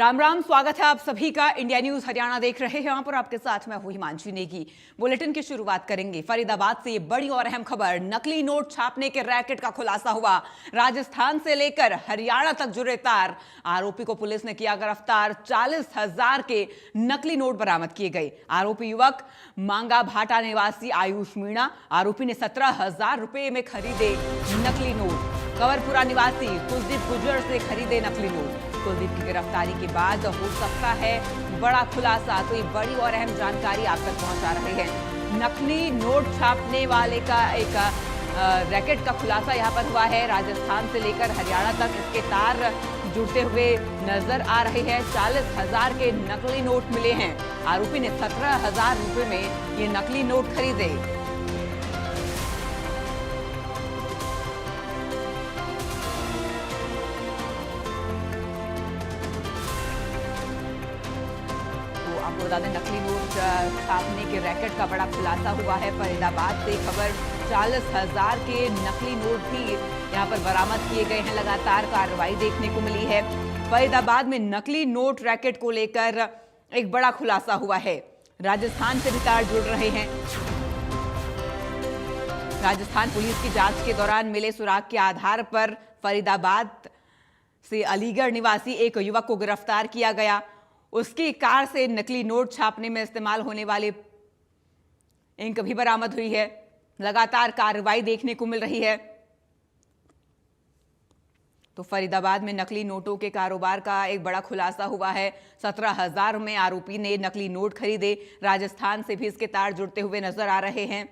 राम राम, स्वागत है आप सभी का। इंडिया न्यूज हरियाणा देख रहे हैं। यहाँ पर आपके साथ मैं हुई हिमांशु नेगी। बुलेटिन की शुरुआत करेंगे फरीदाबाद से। ये बड़ी और अहम खबर, नकली नोट छापने के रैकेट का खुलासा हुआ। राजस्थान से लेकर हरियाणा तक जुड़े तार। आरोपी को पुलिस ने किया गिरफ्तार। 40,000 के नकली नोट बरामद किए गए। आरोपी युवक मांगा भाटा निवासी आयुष मीणा। आरोपी ने 17,000 रुपए में खरीदे नकली नोट। कंवरपुरा निवासी कुलदीप गुर्जर से खरीदे नकली नोट। कुलदीप की गिरफ्तारी के बाद हो सकता है बड़ा खुलासा। तो ये बड़ी और अहम जानकारी आप तक पहुंचा रहे हैं। नकली नोट छापने वाले का एक रैकेट का खुलासा यहां पर हुआ है। राजस्थान से लेकर हरियाणा तक इसके तार जुड़ते हुए नजर आ रहे हैं। 40,000 के नकली नोट मिले हैं। आरोपी ने 17,000 रुपए में ये नकली नोट खरीदे। आपको बता दें, नकली नोट छापने के रैकेट का बड़ा खुलासा हुआ है। फरीदाबाद से खबर, 40,000 के नकली नोट भी यहां पर बरामद किए गए हैं। लगातार कार्रवाई देखने को मिली है। फरीदाबाद में नकली नोट रैकेट को लेकर एक बड़ा खुलासा हुआ है। राजस्थान से भी तार जुड़ रहे हैं। राजस्थान पुलिस की जांच के दौरान मिले सुराग के आधार पर फरीदाबाद से अलीगढ़ निवासी एक युवक को गिरफ्तार किया गया। उसकी कार से नकली नोट छापने में इस्तेमाल होने वाली इंक भी बरामद हुई है। लगातार कार्रवाई देखने को मिल रही है। तो फरीदाबाद में नकली नोटों के कारोबार का एक बड़ा खुलासा हुआ है। 17,000 में आरोपी ने नकली नोट खरीदे। राजस्थान से भी इसके तार जुड़ते हुए नजर आ रहे हैं।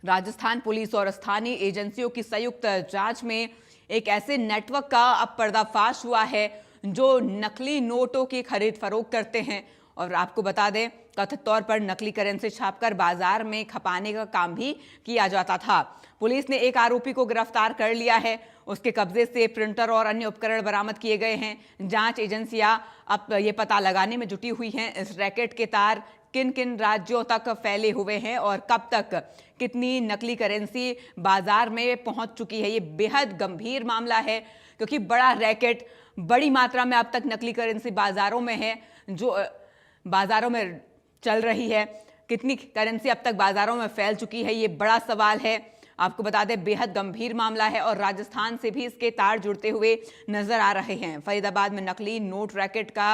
राजस्थान पुलिस और स्थानीय एजेंसियों की संयुक्त जांच में एक ऐसे नेटवर्क का अब पर्दाफाश हुआ है जो नकली नोटों की खरीद फरोख्त करते हैं। और आपको बता दें, कथित तौर पर नकली करेंसी छापकर बाजार में खपाने का काम भी किया जाता था। पुलिस ने एक आरोपी को गिरफ्तार कर लिया है। उसके कब्जे से प्रिंटर और अन्य उपकरण बरामद किए गए हैं। जांच एजेंसियां अब ये पता लगाने में जुटी हुई हैं इस रैकेट के तार किन किन राज्यों तक फैले हुए हैं और कब तक कितनी नकली करेंसी बाजार में पहुंच चुकी है। ये बेहद गंभीर मामला है, क्योंकि बड़ा रैकेट, बड़ी मात्रा में अब तक नकली करेंसी बाजारों में है, जो बाजारों में चल रही है। कितनी करेंसी अब तक बाजारों में फैल चुकी है, ये बड़ा सवाल है। आपको बता दें, बेहद गंभीर मामला है और राजस्थान से भी इसके तार जुड़ते हुए नजर आ रहे हैं। फरीदाबाद में नकली नोट रैकेट का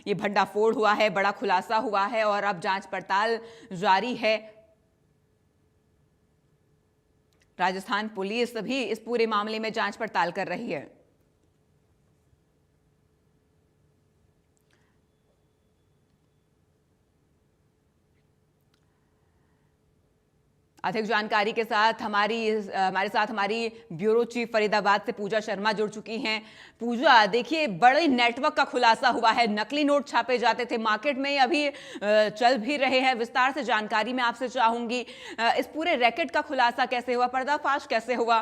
ये भंडाफोड़ हुआ है, बड़ा खुलासा हुआ है और अब जांच पड़ताल जारी है। राजस्थान पुलिस भी इस पूरे मामले में जांच पड़ताल कर रही है। अधिक जानकारी के साथ हमारे साथ हमारी ब्यूरो चीफ फरीदाबाद से पूजा शर्मा जुड़ चुकी हैं। पूजा, देखिए, बड़े नेटवर्क का खुलासा हुआ है। नकली नोट छापे जाते थे, मार्केट में अभी चल भी रहे हैं। विस्तार से जानकारी मैं आपसे चाहूंगी, इस पूरे रैकेट का खुलासा कैसे हुआ, पर्दाफाश कैसे हुआ?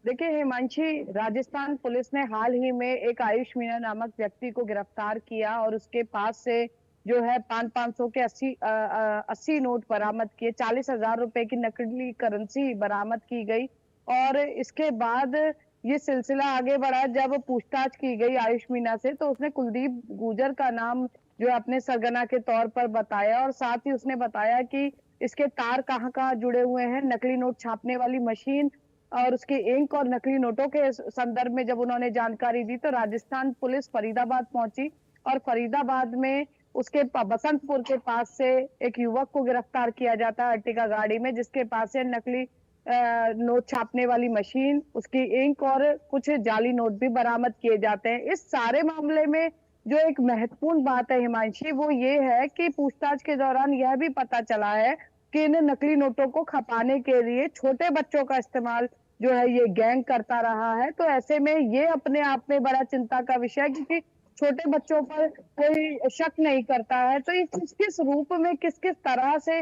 देखिए हिमांशी, राजस्थान पुलिस ने हाल ही में एक आयुष मीणा नामक व्यक्ति को गिरफ्तार किया और उसके पास से जो है 500 के 80 नोट बरामद किए। 40,000 रुपए की नकली करेंसी बरामद की गई। और इसके बाद ये सिलसिला आगे बढ़ा। जब पूछताछ की गई आयुष मीणा से, तो उसने कुलदीप गुर्जर का नाम जो है अपने सरगना के तौर पर बताया और साथ ही उसने बताया कि इसके तार कहाँ कहाँ जुड़े हुए हैं। नकली नोट छापने वाली मशीन और उसकी इंक और नकली नोटों के संदर्भ में जब उन्होंने जानकारी दी, तो राजस्थान पुलिस फरीदाबाद पहुंची और फरीदाबाद में उसके बसंतपुर के पास से एक युवक को गिरफ्तार किया जाता है अर्टिगा गाड़ी में, जिसके पास से नकली नोट छापने वाली मशीन, उसकी इंक और कुछ जाली नोट भी बरामद किए जाते हैं। इस सारे मामले में जो एक महत्वपूर्ण बात है हिमांशी, वो ये है कि पूछताछ के दौरान यह भी पता चला है कि इन नकली नोटों को खपाने के लिए छोटे बच्चों का इस्तेमाल जो है ये गैंग करता रहा है। तो ऐसे में ये अपने आप में बड़ा चिंता का विषय है, क्योंकि छोटे बच्चों पर कोई शक नहीं करता है। तो ये किस किस रूप में, किस किस तरह से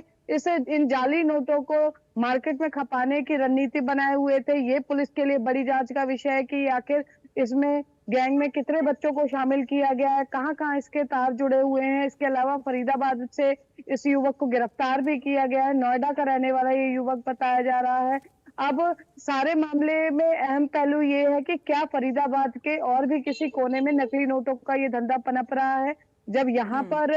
इन जाली नोटों को मार्केट में खपाने की रणनीति बनाए हुए थे, ये पुलिस के लिए बड़ी जांच का विषय है कि आखिर इसमें गैंग में कितने बच्चों को शामिल किया गया है, कहाँ कहाँ इसके तार जुड़े हुए हैं। इसके अलावा फरीदाबाद से इस युवक को गिरफ्तार भी किया गया है। नोएडा का रहने वाला ये युवक बताया जा रहा है। अब सारे मामले में अहम पहलू ये है कि क्या फरीदाबाद के और भी किसी कोने में नकली नोटों का ये धंधा पनप रहा है? जब यहाँ हम्म। पर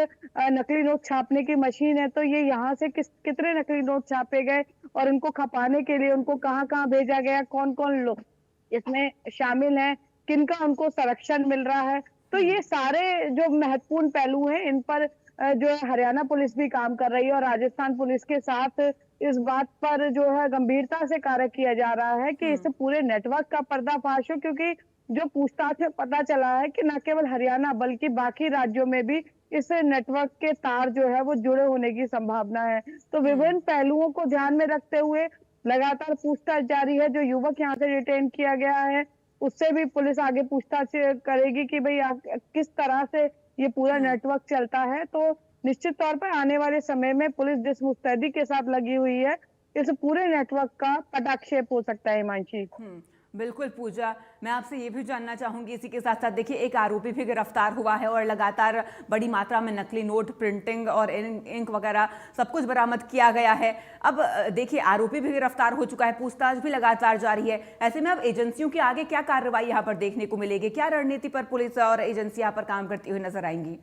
नकली नोट छापने की मशीन है, तो ये यहाँ से कितने नकली नोट छापे गए और उनको खपाने के लिए उनको कहाँ-कहाँ भेजा गया, कौन-कौन लोग इसमें शामिल हैं, किनका उनको संरक्षण मिल रहा है। तो हम्म। ये सारे जो महत्वपूर्ण पहलू हैं, इन पर जो है हरियाणा पुलिस भी काम कर रही है और राजस्थान पुलिस के साथ इस बात पर जो है गंभीरता से कार्य किया जा रहा है कि इस हम्म। पूरे नेटवर्क का पर्दाफाश हो, क्योंकि जो पूछताछ में पता चला है कि न केवल हरियाणा बल्कि बाकी राज्यों में भी इस नेटवर्क के तार जो है वो जुड़े होने की संभावना है। तो हम्म। विभिन्न पहलुओं को ध्यान में रखते हुए लगातार पूछताछ जारी है। जो युवक यहाँ से डिटेन किया गया है, उससे भी पुलिस आगे पूछताछ करेगी कि भई किस तरह से ये पूरा हम्म। नेटवर्क चलता है। तो निश्चित तौर पर आने वाले समय में पुलिस जिस मुस्तैदी के साथ लगी हुई है, इस पूरे नेटवर्क का पटाक्षेप हो सकता है, हिमांशी। बिल्कुल पूजा, मैं आपसे ये भी जानना चाहूंगी इसी के साथ साथ, देखिए एक आरोपी भी गिरफ्तार हुआ है और लगातार बड़ी मात्रा में नकली नोट, प्रिंटिंग और इंक वगैरह सब कुछ बरामद किया गया है। अब देखिए आरोपी भी गिरफ्तार हो चुका है, पूछताछ भी लगातार जारी है। ऐसे में अब एजेंसियों की आगे क्या कार्रवाई यहाँ पर देखने को मिलेगी? क्या रणनीति पर पुलिस और एजेंसी यहाँ पर काम करती हुई नजर आएंगी?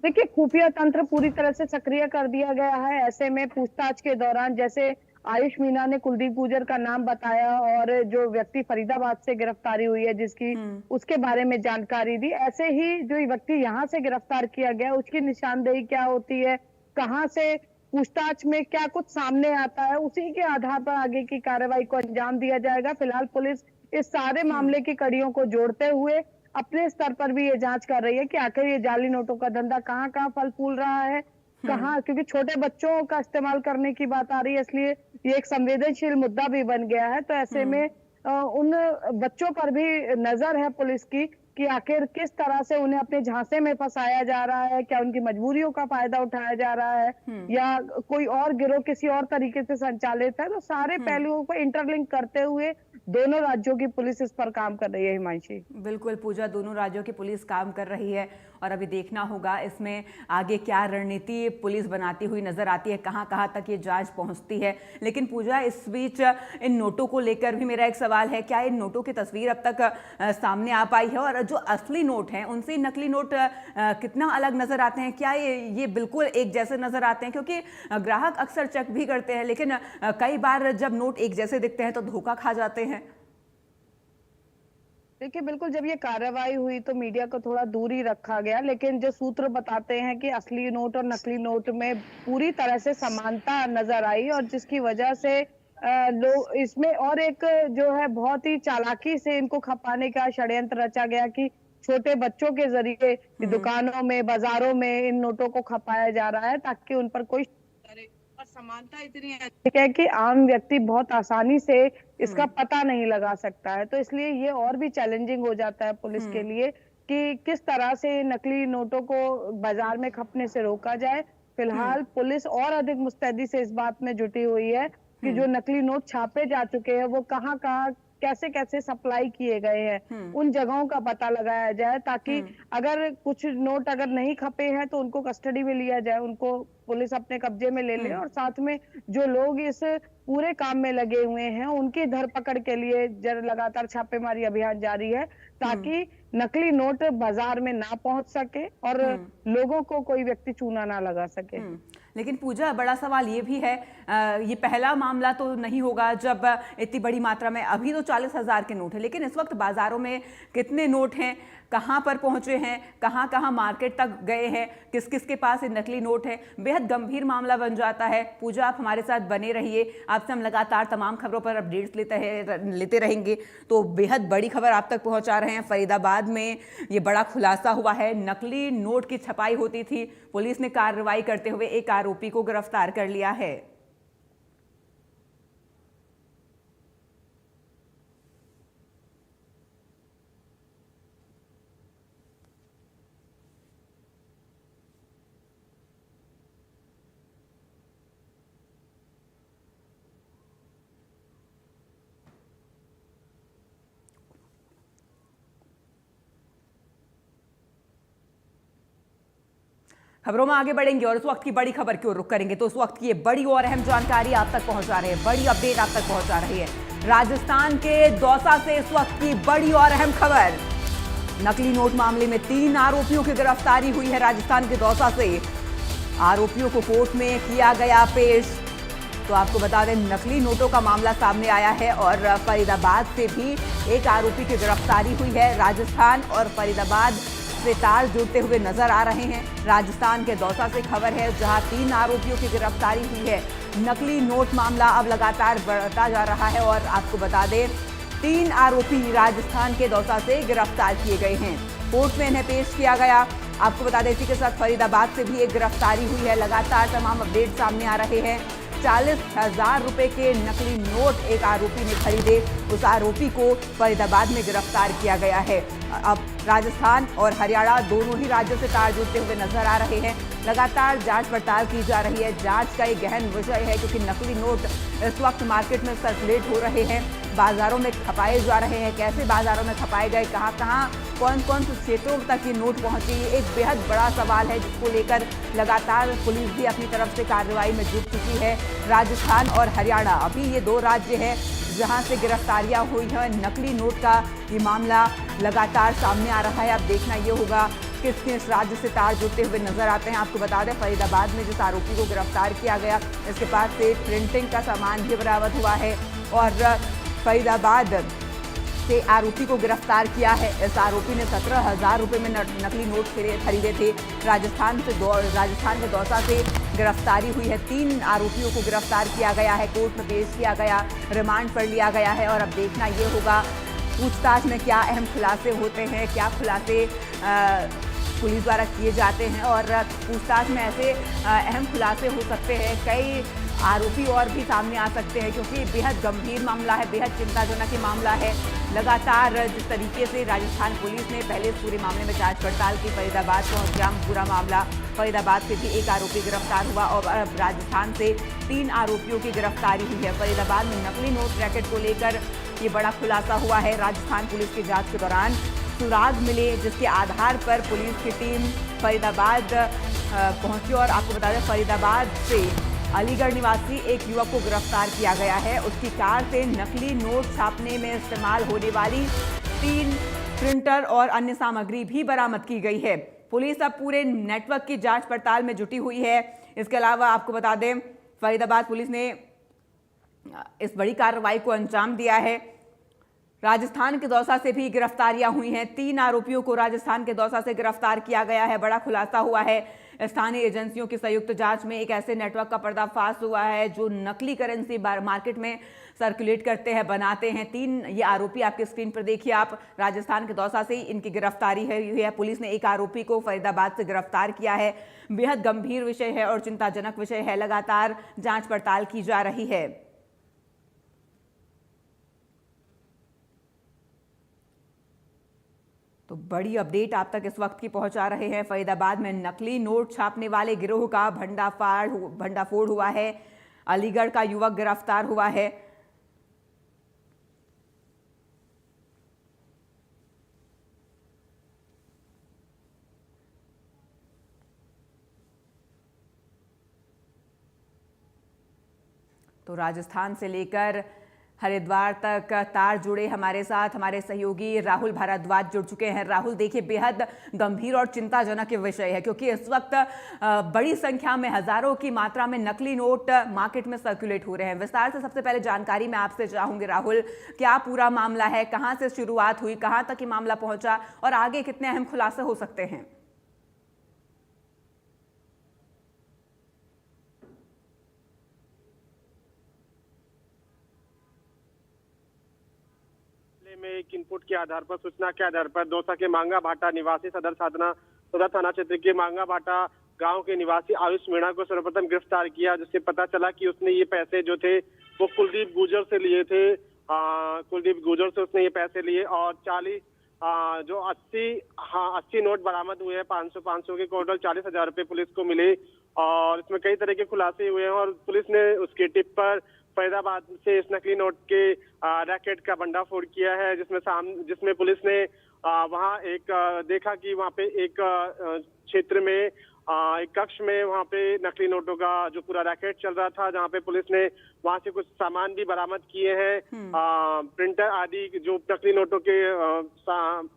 देखिए, खुफिया तंत्र पूरी तरह से सक्रिय कर दिया गया है। ऐसे में पूछताछ के दौरान जैसे आयुष मीणा ने कुलदीप गुर्जर का नाम बताया और जो व्यक्ति फरीदाबाद से गिरफ्तारी हुई है जिसकी, हम्म। उसके बारे में जानकारी दी। ऐसे ही जो ये व्यक्ति यहाँ से गिरफ्तार किया गया, उसकी निशानदेही क्या होती है, कहाँ से पूछताछ में क्या कुछ सामने आता है, उसी के आधार पर आगे की कार्रवाई को अंजाम दिया जाएगा। फिलहाल पुलिस इस सारे हम्म। मामले की कड़ियों को जोड़ते हुए अपने स्तर पर भी ये जांच कर रही है कि आखिर ये जाली नोटों का धंधा कहाँ-कहाँ फल फूल रहा है, हम्म। कहाँ, क्योंकि छोटे बच्चों का इस्तेमाल करने की बात आ रही है, इसलिए ये एक संवेदनशील मुद्दा भी बन गया है। तो ऐसे हम्म। में उन बच्चों पर भी नजर है पुलिस की कि आखिर किस तरह से उन्हें अपने झांसे में फंसाया जा रहा है, क्या उनकी मजबूरियों का फायदा उठाया जा रहा है हम्म। या कोई और गिरोह किसी और तरीके से संचालित है। तो सारे हम्म। पहलुओं को इंटरलिंक करते हुए दोनों राज्यों की पुलिस इस पर काम कर रही है, हिमांशी। बिल्कुल पूजा, दोनों राज्यों की पुलिस काम कर रही है और अभी देखना होगा इसमें आगे क्या रणनीति पुलिस बनाती हुई नजर आती है, कहां कहां तक ये जांच पहुंचती है। लेकिन पूजा, इस बीच इन नोटों को लेकर भी मेरा एक सवाल है, क्या इन नोटों की तस्वीर अब तक सामने आ पाई है और जो असली नोट हैं उनसे नकली नोट कितना अलग नजर आते हैं? क्या ये बिल्कुल एक जैसे नजर आते हैं? क्योंकि ग्राहक अक्सर चेक भी करते हैं, लेकिन कई बार जब नोट एक जैसे दिखते हैं तो धोखा खा जाते हैं। देखिए, बिल्कुल जब ये कार्रवाई हुई तो मीडिया को थोड़ा दूर ही रखा गया, लेकिन जो सूत्र बताते हैं कि असली नोट और नकली नोट में पूरी तरह से समानता नजर आई और जिसकी वजह से लोग इसमें और एक जो है बहुत ही चालाकी से इनको खपाने का षड्यंत्र रचा गया कि छोटे बच्चों के जरिए हम्म। दुकानों में, बाजारों में इन नोटों को खपाया जा रहा है ताकि उन पर कोई करे। और समानता इतनी अधिक है कि आम व्यक्ति बहुत आसानी से इसका हम्म। पता नहीं लगा सकता है। तो इसलिए ये और भी चैलेंजिंग हो जाता है पुलिस के हम्म। लिए कि किस तरह से नकली नोटों को बाजार में खपने से रोका जाए। हम्म। फिलहाल पुलिस और अधिक मुस्तैदी से इस बात में जुटी हुई है कि हम्म। जो नकली नोट छापे जा चुके हैं वो कहाँ-कहाँ, कैसे-कैसे सप्लाई किए गए हैं, हम्म। उन जगहों का पता लगाया जाए ताकि हम्म। अगर कुछ नोट अगर नहीं खपे हैं तो उनको कस्टडी में लिया जाए, उनको पुलिस अपने कब्जे में ले ले हम्म। और साथ में जो लोग इस पूरे काम में लगे हुए हैं उनकी धरपकड़ के लिए लगातार छापेमारी अभियान जारी है हम्म। ताकि नकली नोट बाजार में ना पहुंच सके और हम्म। लोगों को कोई व्यक्ति चूना ना लगा सके। लेकिन पूजा, बड़ा सवाल ये भी है, ये पहला मामला तो नहीं होगा जब इतनी बड़ी मात्रा में, अभी तो 40,000 के नोट हैं, लेकिन इस वक्त बाजारों में कितने नोट हैं, कहां पर पहुंचे हैं, कहां कहां मार्केट तक गए हैं, किस किस के पास ये नकली नोट है, बेहद गंभीर मामला बन जाता है। पूजा, आप हमारे साथ बने रहिए, आपसे हम लगातार तमाम खबरों पर अपडेट्स लेते रहेंगे। तो बेहद बड़ी खबर आप तक पहुंचा रहे हैं। फरीदाबाद में ये बड़ा खुलासा हुआ है, नकली नोट की छपाई होती थी, पुलिस ने कार्रवाई करते हुए एक आरोपी को गिरफ्तार कर लिया है। खबरों में आगे बढ़ेंगे और उस वक्त की बड़ी खबर की ओर रुख करेंगे। तो उस वक्त की ये बड़ी और अहम जानकारी आप तक पहुंचा रहे हैं, बड़ी अपडेट आप तक पहुंचा रही है राजस्थान के दौसा से इस वक्त की बड़ी और अहम खबर। नकली नोट मामले में 3 आरोपियों की गिरफ्तारी हुई है राजस्थान के दौसा से। आरोपियों को कोर्ट में किया गया पेश। तो आपको बता दें, नकली नोटों का मामला सामने आया है और फरीदाबाद से भी एक आरोपी की गिरफ्तारी हुई है। राजस्थान और फरीदाबाद से तार जुड़ते हुए नजर आ रहे हैं। राजस्थान के दौसा से खबर है जहां 3 आरोपियों की गिरफ्तारी हुई है। नकली नोट मामला अब लगातार बढ़ता जा रहा है और आपको बता दें 3 आरोपी राजस्थान के दौसा से गिरफ्तार किए गए हैं। कोर्ट में इन्हें पेश किया गया। आपको बता दें इसी के साथ फरीदाबाद से भी एक गिरफ्तारी हुई है। लगातार तमाम अपडेट सामने आ रहे हैं। 40,000 रुपए के नकली नोट एक आरोपी ने खरीदे। उस आरोपी को फरीदाबाद में गिरफ्तार किया गया है। अब राजस्थान और हरियाणा दोनों ही राज्यों से तार जुड़ते हुए नजर आ रहे हैं। लगातार जांच पड़ताल की जा रही है। जांच का एक गहन विषय है क्योंकि नकली नोट इस वक्त मार्केट में सर्कुलेट हो रहे हैं, बाजारों में खपाए जा रहे हैं। कैसे बाजारों में खपाए गए, कहां कौन कौन से क्षेत्रों तक ये नोट पहुंचे, ये एक बेहद बड़ा सवाल है जिसको लेकर लगातार पुलिस भी अपनी तरफ से कार्रवाई में जुट चुकी है। राजस्थान और हरियाणा अभी ये 2 राज्य हैं जहां से गिरफ्तारियां हुई हैं। नकली नोट का ये मामला लगातार सामने आ रहा है। अब देखना ये होगा किस किस राज्य से तार जुड़ते हुए नजर आते हैं। आपको बता दें फरीदाबाद में जिस आरोपी को गिरफ्तार किया गया, इसके पास से प्रिंटिंग का सामान भी बरामद हुआ है और फरीदाबाद से आरोपी को गिरफ्तार किया है। इस आरोपी ने 17,000 रुपए में नकली नोट खरीदे थे। राजस्थान के दौसा से गिरफ्तारी हुई है। 3 आरोपियों को गिरफ्तार किया गया है, कोर्ट में पेश किया गया, रिमांड पर लिया गया है और अब देखना ये होगा पूछताछ में क्या अहम खुलासे होते हैं, क्या खुलासे पुलिस द्वारा किए जाते हैं और पूछताछ में ऐसे अहम खुलासे हो सकते हैं। कई आरोपी और भी सामने आ सकते हैं क्योंकि बेहद गंभीर मामला है, बेहद चिंताजनक मामला है। लगातार जिस तरीके से राजस्थान पुलिस ने पहले इस पूरे मामले में जांच पड़ताल की, फरीदाबाद पहुंच गया पूरा मामला। फरीदाबाद से भी एक आरोपी गिरफ्तार हुआ और अब राजस्थान से 3 आरोपियों की गिरफ्तारी हुई है। फरीदाबाद में नकली नोट रैकेट को लेकर ये बड़ा खुलासा हुआ है। राजस्थान पुलिस की जांच के दौरान सुराग मिले जिसके आधार पर पुलिस की टीम फरीदाबाद पहुंची और आपको बता दें फरीदाबाद से अलीगढ़ निवासी एक युवक को गिरफ्तार किया गया है। उसकी कार से नकली नोट छापने में इस्तेमाल होने वाली 3 प्रिंटर और अन्य सामग्री भी बरामद की गई है। पुलिस अब पूरे नेटवर्क की जांच पड़ताल में जुटी हुई है। इसके अलावा आपको बता दें फरीदाबाद पुलिस ने इस बड़ी कार्रवाई को अंजाम दिया है। राजस्थान के दौसा से भी गिरफ्तारियां हुई हैं। 3 आरोपियों को राजस्थान के दौसा से गिरफ्तार किया गया है। बड़ा खुलासा हुआ है। स्थानीय एजेंसियों की संयुक्त जांच में एक ऐसे नेटवर्क का पर्दाफाश हुआ है जो नकली करेंसी मार्केट में सर्कुलेट करते हैं, बनाते हैं। 3 ये आरोपी आपके स्क्रीन पर देखिए आप, राजस्थान के दौसा से इनकी गिरफ्तारी हुई है। पुलिस ने एक आरोपी को फरीदाबाद से गिरफ्तार किया है। बेहद गंभीर विषय है और चिंताजनक विषय है। लगातार जांच पड़ताल की जा रही है। तो बड़ी अपडेट आप तक इस वक्त की पहुंचा रहे हैं। फरीदाबाद में नकली नोट छापने वाले गिरोह का भंडाफोड़ हुआ है। अलीगढ़ का युवक गिरफ्तार हुआ है। तो राजस्थान से लेकर हरिद्वार तक तार जुड़े हमारे साथ हमारे सहयोगी राहुल भारद्वाज जुड़ चुके हैं। राहुल, देखिए बेहद गंभीर और चिंताजनक विषय है क्योंकि इस वक्त बड़ी संख्या में, हजारों की मात्रा में नकली नोट मार्केट में सर्कुलेट हो रहे हैं। विस्तार से सबसे पहले जानकारी मैं आपसे चाहूंगी राहुल, क्या पूरा मामला है, कहां से शुरुआत हुई, कहां तक ये मामला पहुंचा और आगे कितने अहम खुलासे हो सकते हैं? में एक इनपुट के आधार पर, सूचना के आधार पर दौसा के मांगा भाटा निवासी सदर थाना क्षेत्र के मांगा भाटा गांव के निवासी आयुष मीणा को सर्वप्रथम गिरफ्तार किया, जिससे पता चला कि उसने ये पैसे जो थे वो कुलदीप गुजर से लिए थे। कुलदीप गुजर से उसने ये पैसे लिए और 80 नोट बरामद हुए हैं। 500 के टोटल 40,000 रुपए पुलिस को मिले और इसमें कई तरह के खुलासे हुए हैं और पुलिस ने उसके टिप पर फरीदाबाद से इस नकली नोट के रैकेट का भंडाफोड़ किया है, जिसमें पुलिस ने वहां एक देखा कि वहां पे एक क्षेत्र में एक कक्ष में वहां पे नकली नोटों का जो पूरा रैकेट चल रहा था, जहां पे पुलिस ने वहां से कुछ सामान भी बरामद किए हैं। प्रिंटर आदि जो नकली नोटों के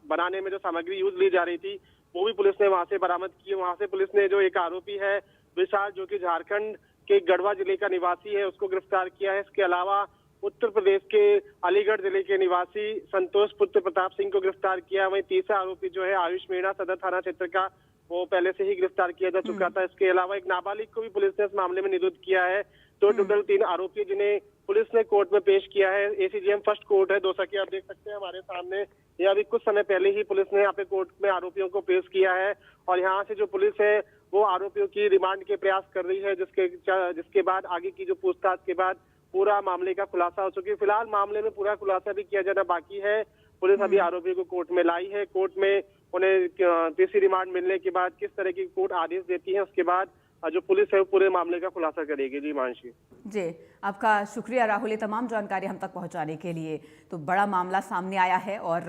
बनाने में जो सामग्री यूज ली जा रही थी वो भी पुलिस ने वहां से बरामद की। वहां से पुलिस ने जो एक आरोपी है विशाल, जो कि झारखंड के गढ़वा जिले का निवासी है, उसको गिरफ्तार किया है। इसके अलावा उत्तर प्रदेश के अलीगढ़ जिले के निवासी संतोष पुत्र प्रताप सिंह को गिरफ्तार किया। वहीं तीसरा आरोपी जो है आयुष मीणा सदर थाना क्षेत्र का, वो पहले से ही गिरफ्तार किया जा चुका था। इसके अलावा एक नाबालिग को भी पुलिस ने इस मामले में निरुद्ध किया है। तो टोटल 3 आरोपी जिन्हें पुलिस ने कोर्ट में पेश किया है। एसीजेएम फर्स्ट कोर्ट है दौसा की, आप देख सकते हैं हमारे सामने। ये अभी कुछ समय पहले ही पुलिस ने यहाँ पे कोर्ट में आरोपियों को पेश किया है और यहाँ से जो पुलिस है वो आरोपियों की रिमांड के प्रयास कर रही है, जिसके बाद आगे की जो पूछताछ के बाद पूरा मामले का खुलासा हो चुकी है। फिलहाल मामले में पूरा खुलासा भी किया जाना बाकी है। पुलिस अभी आरोपियों को कोर्ट में लाई है। कोर्ट में उन्हें तीसरी रिमांड मिलने के बाद किस तरह की कोर्ट आदेश देती है, उसके बाद जो पुलिस है वो पूरे मामले का खुलासा करेगी। जी मानसी जी, आपका शुक्रिया राहुल, ये तमाम जानकारी हम तक पहुंचाने के लिए। तो बड़ा मामला सामने आया है और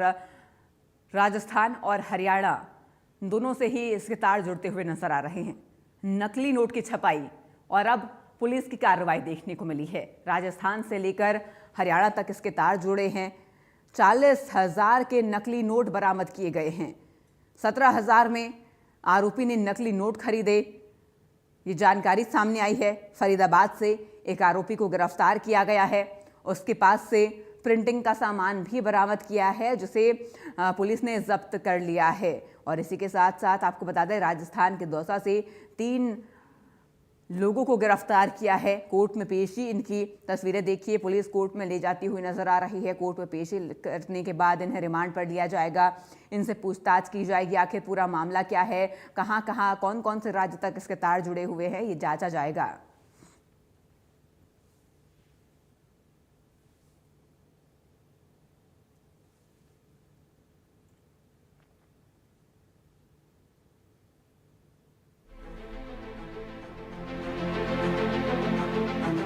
राजस्थान और हरियाणा दोनों से ही इसके तार जुड़ते हुए नजर आ रहे हैं। नकली नोट की छपाई और अब पुलिस की कार्रवाई देखने को मिली है। राजस्थान से लेकर हरियाणा तक इसके तार जुड़े हैं। 40,000 के नकली नोट बरामद किए गए हैं। 17,000 में आरोपी ने नकली नोट खरीदे, ये जानकारी सामने आई है। फरीदाबाद से एक आरोपी को गिरफ्तार किया गया है। उसके पास से प्रिंटिंग का सामान भी बरामद किया है, जिसे पुलिस ने जब्त कर लिया है। और इसी के साथ साथ आपको बता दें, राजस्थान के दौसा से 3 लोगों को गिरफ्तार किया है। कोर्ट में पेशी इनकी तस्वीरें देखिए, पुलिस कोर्ट में ले जाती हुई नजर आ रही है। कोर्ट में पेशी करने के बाद इन्हें रिमांड पर लिया जाएगा। इनसे पूछताछ की जाएगी, आखिर पूरा मामला क्या है, कहां कहां कौन कौन से राज्य तक इसके तार जुड़े हुए हैं, ये जांचा जाएगा।